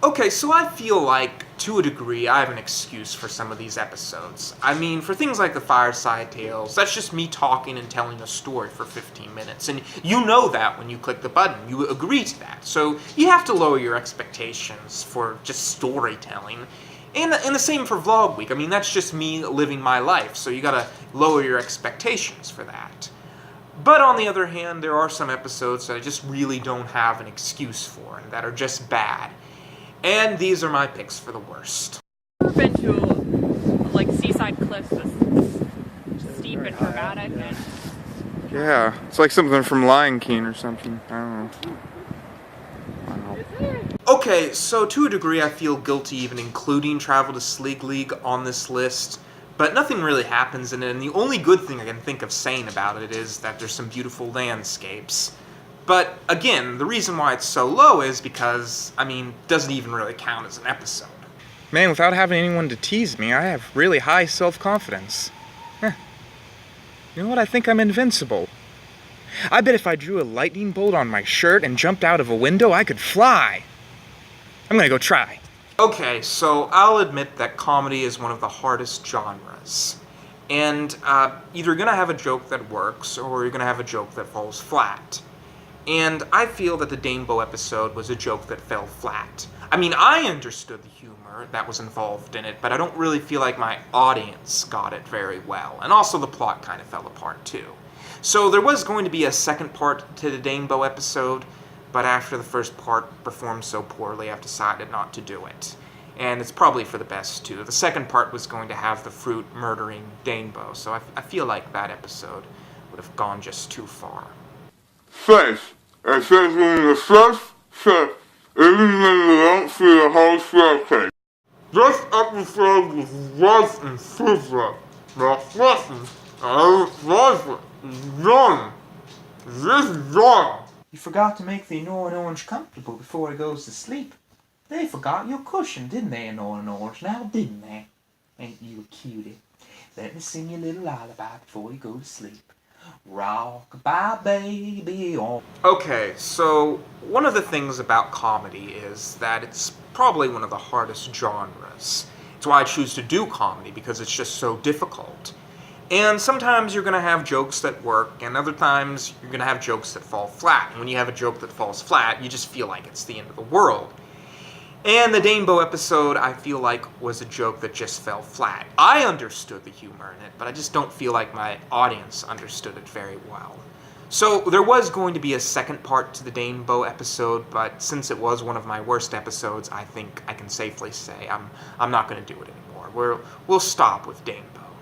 Okay, so I feel like, to a degree, I have an excuse for some of these episodes. I mean, for things like the Fireside Tales, that's just me talking and telling a story for 15 minutes. And you know that when you click the button. You agree to that. So you have to lower your expectations for just storytelling. And the same for Vlog Week. I mean, that's just me living my life. So you gotta lower your expectations for that. But on the other hand, there are some episodes that I just really don't have an excuse for and that are just bad. And these are my picks for the worst. I've been to like seaside cliffs that's steep and dramatic and Yeah, it's like something from Lion King or something. I don't know. Okay, so to a degree I feel guilty even including Travel to Sleek League on this list, but nothing really happens in it, and the only good thing I can think of saying about it is that there's some beautiful landscapes. But again, the reason why it's so low is because, I mean, it doesn't even really count as an episode. Man, without having anyone to tease me, I have really high self-confidence. You know what? I think I'm invincible. I bet if I drew a lightning bolt on my shirt and jumped out of a window, I could fly. I'm gonna go try. Okay, so I'll admit that comedy is one of the hardest genres. And either you're gonna have a joke that works, or you're gonna have a joke that falls flat. And I feel that the Danebo episode was a joke that fell flat. I mean, I understood the humor that was involved in it, but I don't really feel like my audience got it very well. And also the plot kind of fell apart too. So there was going to be a second part to the Danebo episode, but after the first part performed so poorly, I've decided not to do it. And it's probably for the best too. The second part was going to have the fruit murdering Danebo, so I feel like that episode would have gone just too far. Fish. It says when the fish, even when you don't see the whole staircase. This episode was rough and super. This done. You forgot to make the annoying orange comfortable before he goes to sleep. They forgot your cushion, didn't they, annoying orange? Now, didn't they? Ain't you a cutie? Let me sing you a little lullaby before you go to sleep. Rock-a-bye, baby, on. Okay, so one of the things about comedy is that it's probably one of the hardest genres. It's why I choose to do comedy, because it's just so difficult. And sometimes you're going to have jokes that work, and other times you're going to have jokes that fall flat. And when you have a joke that falls flat, you just feel like it's the end of the world. And the Danebo episode, I feel like, was a joke that just fell flat. I understood the humor in it, but I just don't feel like my audience understood it very well. So there was going to be a second part to the Danebo episode, but since it was one of my worst episodes, I think I can safely say I'm not going to do it anymore. We'll stop with Danebo.